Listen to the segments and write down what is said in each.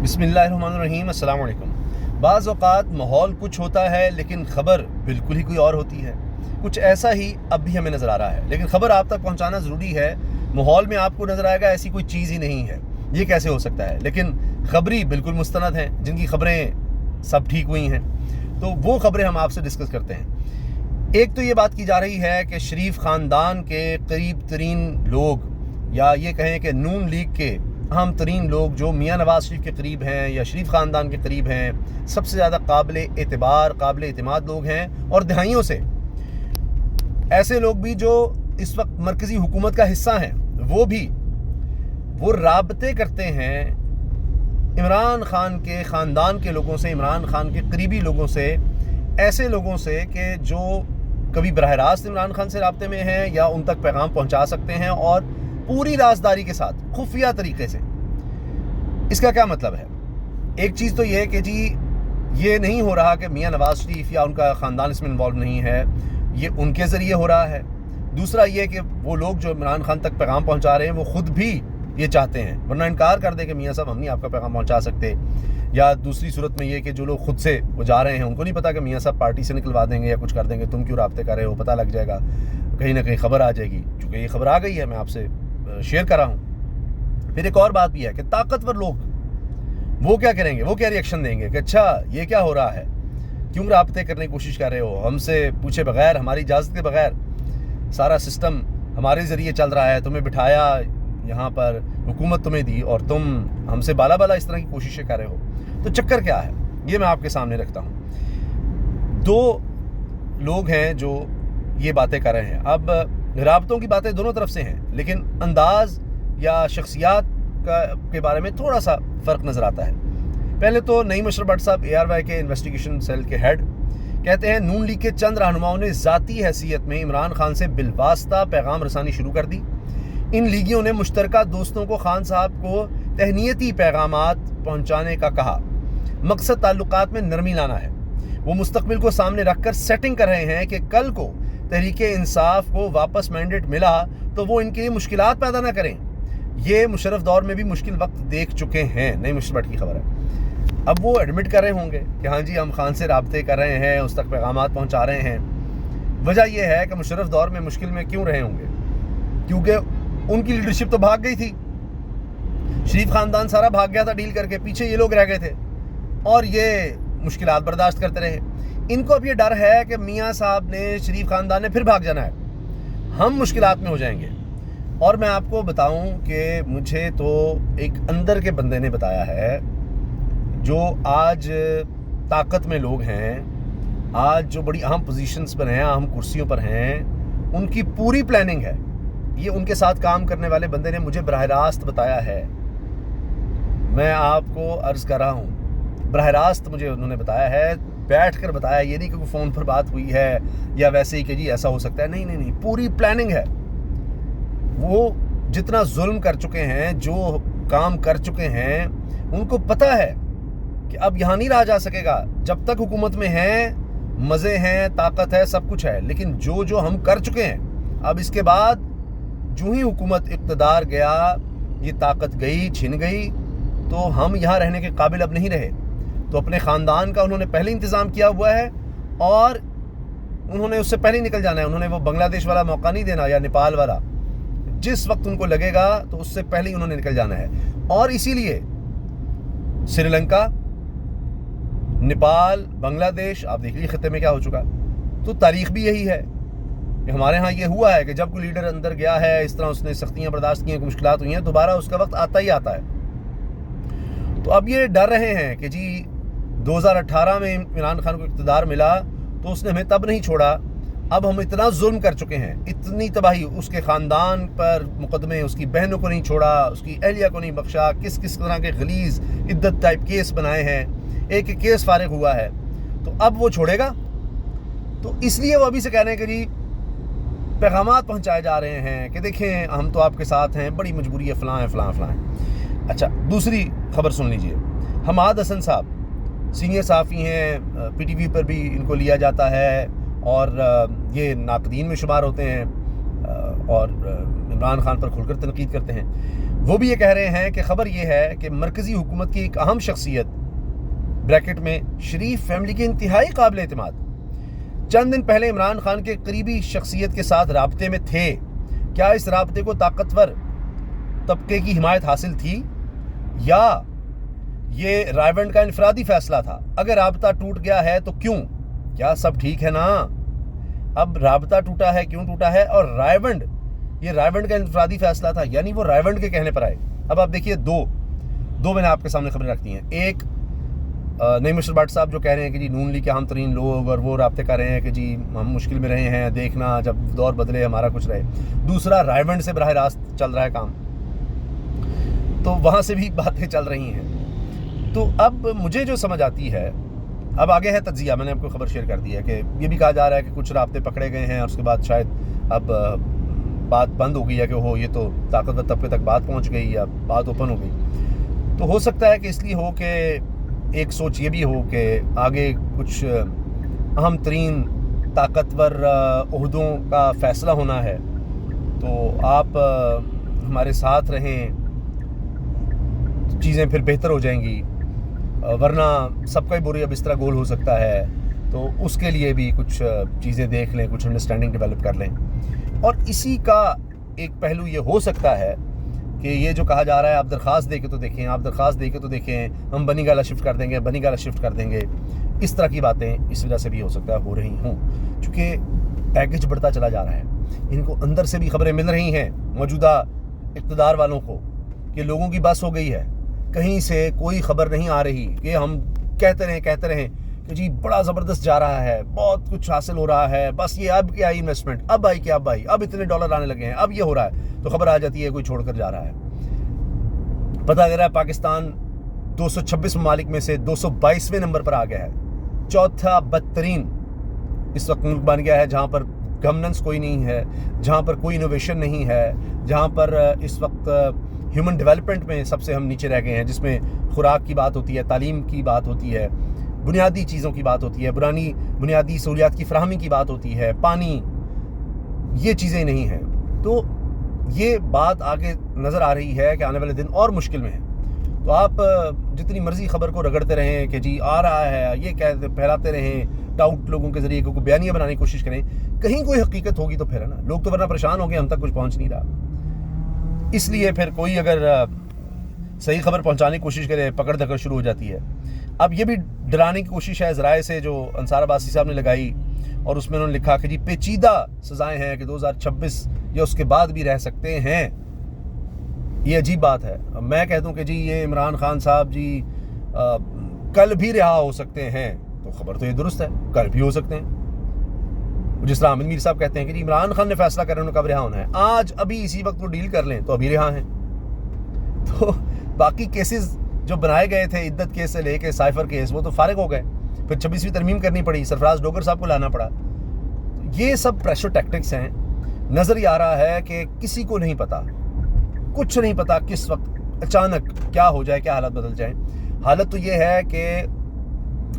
بسم اللہ الرحمن الرحیم۔ السلام علیکم۔ بعض اوقات ماحول کچھ ہوتا ہے لیکن خبر بالکل ہی کوئی اور ہوتی ہے۔ کچھ ایسا ہی اب بھی ہمیں نظر آ رہا ہے، لیکن خبر آپ تک پہنچانا ضروری ہے۔ ماحول میں آپ کو نظر آئے گا ایسی کوئی چیز ہی نہیں ہے، یہ کیسے ہو سکتا ہے، لیکن خبری بالکل مستند ہیں جن کی خبریں سب ٹھیک ہوئی ہیں، تو وہ خبریں ہم آپ سے ڈسکس کرتے ہیں۔ ایک تو یہ بات کی جا رہی ہے کہ شریف خاندان کے قریب ترین لوگ، یا یہ کہیں کہ نون لیگ کے اہم ترین لوگ جو میاں نواز شریف کے قریب ہیں یا شریف خاندان کے قریب ہیں، سب سے زیادہ قابل اعتبار قابل اعتماد لوگ ہیں، اور دہائیوں سے ایسے لوگ بھی جو اس وقت مرکزی حکومت کا حصہ ہیں، وہ رابطے کرتے ہیں عمران خان کے خاندان کے لوگوں سے، عمران خان کے قریبی لوگوں سے، ایسے لوگوں سے کہ جو کبھی براہ راست عمران خان سے رابطے میں ہیں یا ان تک پیغام پہنچا سکتے ہیں، اور پوری رازداری کے ساتھ خفیہ طریقے سے۔ اس کا کیا مطلب ہے؟ ایک چیز تو یہ کہ جی یہ نہیں ہو رہا کہ میاں نواز شریف یا ان کا خاندان اس میں انوالو نہیں ہے، یہ ان کے ذریعے ہو رہا ہے۔ دوسرا یہ کہ وہ لوگ جو عمران خان تک پیغام پہنچا رہے ہیں وہ خود بھی یہ چاہتے ہیں، ورنہ انکار کر دے کہ میاں صاحب ہم نہیں آپ کا پیغام پہنچا سکتے۔ یا دوسری صورت میں یہ کہ جو لوگ خود سے وہ جا رہے ہیں ان کو نہیں پتا کہ میاں صاحب پارٹی سے نکلوا دیں گے یا کچھ کر دیں گے، تم کیوں رابطے کر رہے ہو، پتہ لگ جائے گا، کہیں نہ کہیں خبر آ جائے گی۔ چونکہ یہ خبر آ گئی ہے، میں آپ سے شیئر کر رہا ہوں۔ پھر ایک اور بات بھی ہے کہ طاقتور لوگ وہ کیا کریں گے، وہ کیا ری ایکشن دیں گے کہ اچھا یہ کیا ہو رہا ہے، کیوں رابطے کرنے کی کوشش کر رہے ہو، ہم سے پوچھے بغیر، ہماری اجازت کے بغیر سارا سسٹم ہمارے ذریعے چل رہا ہے، تمہیں بٹھایا یہاں پر، حکومت تمہیں دی، اور تم ہم سے بالا بالا اس طرح کی کوششیں کر رہے ہو۔ تو چکر کیا ہے یہ میں آپ کے سامنے رکھتا ہوں۔ دو لوگ ہیں جو یہ باتیں کر رہے ہیں۔ اب رابطوں کی باتیں دونوں طرف سے ہیں، لیکن انداز یا شخصیات کے بارے میں تھوڑا سا فرق نظر آتا ہے۔ پہلے تو نعیم اشرف بٹ صاحب ARY کے انویسٹیگیشن سیل کے ہیڈ کہتے ہیں نون لیگ کے چند رہنماؤں نے ذاتی حیثیت میں عمران خان سے بالواسطہ پیغام رسانی شروع کر دی۔ ان لیگیوں نے مشترکہ دوستوں کو خان صاحب کو تہنیتی پیغامات پہنچانے کا کہا۔ مقصد تعلقات میں نرمی لانا ہے۔ وہ مستقبل کو سامنے رکھ کر سیٹنگ کر رہے ہیں کہ کل کو تحریک انصاف کو واپس مینڈیٹ ملا تو وہ ان کے لیے مشکلات پیدا نہ کریں۔ یہ مشرف دور میں بھی مشکل وقت دیکھ چکے ہیں، نئی مشرف بٹ کی خبر ہے۔ اب وہ ایڈمٹ کر رہے ہوں گے کہ ہاں جی ہم خان سے رابطے کر رہے ہیں، اس تک پیغامات پہنچا رہے ہیں۔ وجہ یہ ہے کہ مشرف دور میں مشکل میں کیوں رہے ہوں گے، کیونکہ ان کی لیڈرشپ تو بھاگ گئی تھی، شریف خاندان سارا بھاگ گیا تھا ڈیل کر کے، پیچھے یہ لوگ رہ گئے تھے اور یہ مشکلات برداشت کرتے رہے۔ ان کو اب یہ ڈر ہے کہ میاں صاحب نے، شریف خاندان نے پھر بھاگ جانا ہے، ہم مشکلات میں ہو جائیں گے۔ اور میں آپ کو بتاؤں کہ مجھے تو ایک اندر کے بندے نے بتایا ہے، جو آج طاقت میں لوگ ہیں، آج جو بڑی اہم پوزیشنز پر ہیں، اہم کرسیوں پر ہیں، ان کی پوری پلاننگ ہے۔ یہ ان کے ساتھ کام کرنے والے بندے نے مجھے براہ راست بتایا ہے، میں آپ کو عرض کر رہا ہوں، براہ راست مجھے انہوں نے بتایا ہے، بیٹھ کر بتایا، یہ نہیں کہ کوئی فون پر بات ہوئی ہے یا ویسے ہی کہ جی ایسا ہو سکتا ہے، نہیں، پوری پلاننگ ہے۔ وہ جتنا ظلم کر چکے ہیں، جو کام کر چکے ہیں، ان کو پتہ ہے کہ اب یہاں نہیں رہا جا سکے گا۔ جب تک حکومت میں ہیں، مزے ہیں، طاقت ہے، سب کچھ ہے، لیکن جو ہم کر چکے ہیں، اب اس کے بعد جو ہی حکومت اقتدار گیا، یہ طاقت گئی، چھن گئی، تو ہم یہاں رہنے کے قابل اب نہیں رہے۔ تو اپنے خاندان کا انہوں نے پہلے انتظام کیا ہوا ہے، اور انہوں نے اس سے پہلے نکل جانا ہے۔ انہوں نے وہ بنگلہ دیش والا موقع نہیں دینا یا نیپال والا، جس وقت ان کو لگے گا تو اس سے پہلے ہی انہوں نے نکل جانا ہے۔ اور اسی لیے سری لنکا، نیپال، بنگلہ دیش، آپ دیکھ لیجیے خطے میں کیا ہو چکا۔ تو تاریخ بھی یہی ہے کہ ہمارے ہاں یہ ہوا ہے کہ جب کوئی لیڈر اندر گیا ہے، اس طرح اس نے سختیاں برداشت کی ہیں، کوئی مشکلات ہوئی ہیں، دوبارہ اس کا وقت آتا ہی آتا ہے۔ تو اب یہ ڈر رہے ہیں کہ جی 2018 میں عمران خان کو اقتدار ملا تو اس نے ہمیں تب نہیں چھوڑا، اب ہم اتنا ظلم کر چکے ہیں، اتنی تباہی، اس کے خاندان پر مقدمے، اس کی بہنوں کو نہیں چھوڑا، اس کی اہلیہ کو نہیں بخشا، کس طرح کے غلیظ عدت ٹائپ کیس بنائے ہیں، ایک کیس فارغ ہوا ہے، تو اب وہ چھوڑے گا؟ تو اس لیے وہ ابھی سے کہہ رہے ہیں کہ جی پیغامات پہنچائے جا رہے ہیں کہ دیکھیں ہم تو آپ کے ساتھ ہیں، بڑی مجبوری ہے، فلاں ہے۔ اچھا، دوسری خبر سن لیجئے۔ حماد حسن صاحب سینئر صحافی ہیں، PTV پر بھی ان کو لیا جاتا ہے، اور یہ ناقدین میں شمار ہوتے ہیں، اور عمران خان پر کھل کر تنقید کرتے ہیں۔ وہ بھی یہ کہہ رہے ہیں کہ خبر یہ ہے کہ مرکزی حکومت کی ایک اہم شخصیت بریکٹ میں شریف فیملی کے انتہائی قابل اعتماد چند دن پہلے عمران خان کے قریبی شخصیت کے ساتھ رابطے میں تھے. کیا اس رابطے کو طاقتور طبقے کی حمایت حاصل تھی یا یہ رائیونڈ کا انفرادی فیصلہ تھا؟ اگر رابطہ ٹوٹ گیا ہے تو کیوں؟ کیا سب ٹھیک ہے نا؟ اب رابطہ ٹوٹا ہے، کیوں ٹوٹا ہے؟ اور یہ رائیونڈ کا انفرادی فیصلہ تھا، یعنی وہ رائیونڈ کے کہنے پر آئے. اب آپ دیکھیے دو میں نے آپ کے سامنے خبریں رکھتی ہیں. ایک نئی مشر بٹ صاحب جو کہہ رہے ہیں کہ جی نون لیگ کے اہم ترین لوگ اور وہ رابطے کر رہے ہیں کہ جی ہم مشکل میں رہے ہیں، دیکھنا جب دور بدلے ہمارا کچھ رہے. دوسرا رائیونڈ سے براہ راست چل رہا ہے کام، تو وہاں سے بھی باتیں چل رہی ہیں. تو اب مجھے جو سمجھ آتی ہے، اب آگے ہے تجزیہ، میں نے آپ کو خبر شیئر کر دی ہے کہ یہ بھی کہا جا رہا ہے کہ کچھ رابطے پکڑے گئے ہیں اور اس کے بعد شاید اب بات بند ہو گئی ہے کہ یہ تو طاقتور طبقے تک بات پہنچ گئی یا بات اوپن ہو گئی. تو ہو سکتا ہے کہ اس لیے ہو کہ ایک سوچ یہ بھی ہو کہ آگے کچھ اہم ترین طاقتور عہدوں کا فیصلہ ہونا ہے، تو آپ ہمارے ساتھ رہیں، چیزیں پھر بہتر ہو جائیں گی، ورنہ سب کا ہی بری اب اس طرح گول ہو سکتا ہے. تو اس کے لیے بھی کچھ چیزیں دیکھ لیں، کچھ انڈرسٹینڈنگ ڈیولپ کر لیں. اور اسی کا ایک پہلو یہ ہو سکتا ہے کہ یہ جو کہا جا رہا ہے آپ درخواست دے کے تو دیکھیں ہم بنی گالہ شفٹ کر دیں گے، اس طرح کی باتیں اس وجہ سے بھی ہو سکتا ہے ہو رہی ہوں، چونکہ پیکج بڑھتا چلا جا رہا ہے. ان کو اندر سے بھی خبریں مل رہی ہیں موجودہ اقتدار والوں کو کہ لوگوں کی بس ہو گئی ہے، کہیں سے کوئی خبر نہیں آ رہی کہ ہم کہتے رہیں کہ جی بڑا زبردست جا رہا ہے، بہت کچھ حاصل ہو رہا ہے، بس یہ اب کیا انویسٹمنٹ، اب اب اتنے ڈالر آنے لگے ہیں، اب یہ ہو رہا ہے، تو خبر آ جاتی ہے کوئی چھوڑ کر جا رہا ہے. پتہ لگ رہا ہے پاکستان 226 ممالک میں سے 222ویں نمبر پر آ گیا ہے، چوتھا بدترین اس وقت ملک بن گیا ہے جہاں پر گورننس کوئی نہیں ہے، جہاں پر کوئی انوویشن نہیں ہے، جہاں پر اس وقت ہیومن ڈیولپمنٹ میں سب سے ہم نیچے رہ گئے ہیں، جس میں خوراک کی بات ہوتی ہے، تعلیم کی بات ہوتی ہے، بنیادی چیزوں کی بات ہوتی ہے، بنیادی سہولیات کی فراہمی کی بات ہوتی ہے، پانی، یہ چیزیں نہیں ہیں. تو یہ بات آگے نظر آ رہی ہے کہ آنے والے دن اور مشکل میں ہیں. تو آپ جتنی مرضی خبر کو رگڑتے رہیں کہ جی آ رہا ہے، یہ پھیلاتے رہیں ڈاؤٹ لوگوں کے ذریعے، کوئی بیانیہ بنانے کی کوشش کریں، کہیں کوئی حقیقت ہوگی تو پھر ہے نا، لوگ تو ورنہ پریشان ہو گئے، ہم تک کچھ پہنچ نہیں رہا. اس لیے پھر کوئی اگر صحیح خبر پہنچانے کی کوشش کرے، پکڑ دھکڑ شروع ہو جاتی ہے. اب یہ بھی ڈرانے کی کوشش ہے ذرائع سے جو انصار عباسی صاحب نے لگائی، اور اس میں انہوں نے لکھا کہ جی پیچیدہ سزائیں ہیں کہ 2026 یا اس کے بعد بھی رہ سکتے ہیں. یہ عجیب بات ہے. میں کہتا ہوں کہ جی یہ عمران خان صاحب جی کل بھی رہا ہو سکتے ہیں، تو خبر تو یہ درست ہے، کل بھی ہو سکتے ہیں. جس طرح حامد میر صاحب کہتے ہیں کہ جی عمران خان نے فیصلہ کر رہے ہیں کب رہا ہونا ہے، آج ابھی اسی وقت وہ ڈیل کر لیں تو ابھی رہا ہیں. تو باقی کیسز جو بنائے گئے تھے عدت کیس سے لے کے سائفر کیس، وہ تو فارغ ہو گئے، پھر 26ویں ترمیم کرنی پڑی، سرفراز ڈوگر صاحب کو لانا پڑا. یہ سب پریشر ٹیکٹکس ہیں. نظر ہی آ رہا ہے کہ کسی کو نہیں پتا، کچھ نہیں پتا کس وقت اچانک کیا ہو جائے، کیا حالت بدل جائیں. حالت تو یہ ہے کہ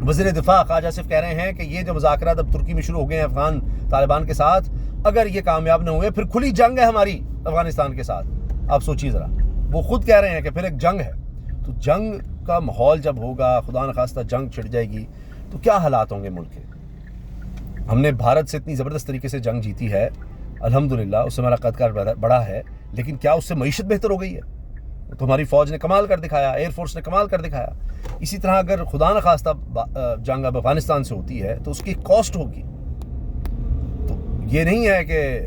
وزیر دفاع خواجہ آصف کہہ رہے ہیں کہ یہ جو مذاکرات اب ترکی میں شروع ہو گئے ہیں افغان طالبان کے ساتھ، اگر یہ کامیاب نہ ہوئے پھر کھلی جنگ ہے ہماری افغانستان کے ساتھ. آپ سوچیے ذرا، وہ خود کہہ رہے ہیں کہ پھر ایک جنگ ہے. تو جنگ کا ماحول جب ہوگا، خدا نخواستہ جنگ چھڑ جائے گی، تو کیا حالات ہوں گے ملک کے. ہم نے بھارت سے اتنی زبردست طریقے سے جنگ جیتی ہے، الحمدللہ، اس سے ہمارا قدکار بڑھا ہے، لیکن کیا اس سے معیشت بہتر ہو گئی ہے؟ تو ہماری فوج نے کمال کر دکھایا، ایئر فورس نے کمال کر دکھایا. اسی طرح اگر خدا نخواستہ جنگ اب افغانستان سے ہوتی ہے تو اس کی کاسٹ ہوگی. تو یہ نہیں ہے کہ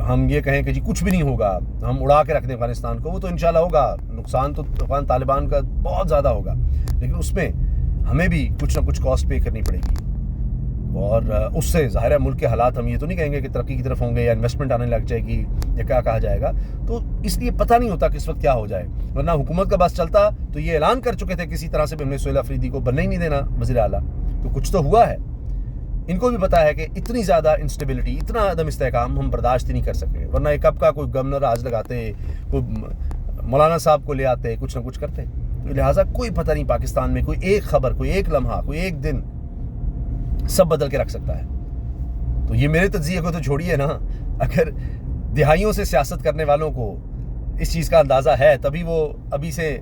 ہم یہ کہیں کہ جی کچھ بھی نہیں ہوگا، ہم اڑا کے رکھ دیں افغانستان کو. وہ تو انشاءاللہ ہوگا، نقصان تو افغان طالبان کا بہت زیادہ ہوگا، لیکن اس میں ہمیں بھی کچھ نہ کچھ کاسٹ پے کرنی پڑے گی. اور اس سے ظاہر ہے ملک کے حالات، ہم یہ تو نہیں کہیں گے کہ ترقی کی طرف ہوں گے یا انویسٹمنٹ آنے لگ جائے گی یا کیا کہا جائے گا. تو اس لیے پتہ نہیں ہوتا کس وقت کیا ہو جائے. ورنہ حکومت کا بس چلتا تو یہ اعلان کر چکے تھے کسی طرح سے بھی ہم نے سہیل آفریدی کو بننے ہی نہیں دینا وزیر اعلیٰ. تو کچھ تو ہوا ہے. ان کو بھی پتا ہے کہ اتنی زیادہ انسٹیبلٹی، اتنا عدم استحکام ہم برداشت ہی نہیں کر سکے. ورنہ ایک کب کا کوئی گورنر آج لگاتے، کوئی مولانا صاحب کو لے آتے، کچھ نہ کچھ کرتے. لہٰذا کوئی پتہ نہیں پاکستان میں کوئی ایک خبر، کوئی ایک لمحہ، کوئی ایک دن سب بدل کے رکھ سکتا ہے. تو یہ میرے تجزیے کو تو چھوڑیے نا، اگر دہائیوں سے سیاست کرنے والوں کو اس چیز کا اندازہ ہے، تبھی وہ ابھی سے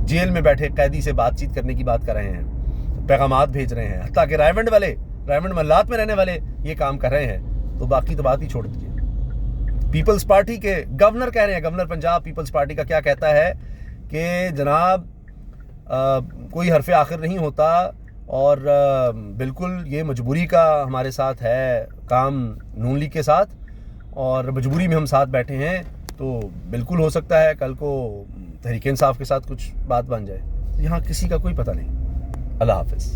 جیل میں بیٹھے قیدی سے بات چیت کرنے کی بات کر رہے ہیں، پیغامات بھیج رہے ہیں، حتیٰ کہ رائمنڈ محلات میں رہنے والے یہ کام کر رہے ہیں، تو باقی تو بات ہی چھوڑ دیجیے۔ پیپلز پارٹی کے گورنر کہہ رہے ہیں، گورنر پنجاب پیپلز پارٹی کا کیا کہتا ہے کہ جناب کوئی حرف آخر نہیں ہوتا، اور بالکل یہ مجبوری کا ہمارے ساتھ ہے کام نون لیگ کے ساتھ، اور مجبوری میں ہم ساتھ بیٹھے ہیں، تو بالکل ہو سکتا ہے کل کو تحریک انصاف کے ساتھ کچھ بات بن جائے۔ یہاں کسی کا کوئی پتہ نہیں۔ اللہ حافظ۔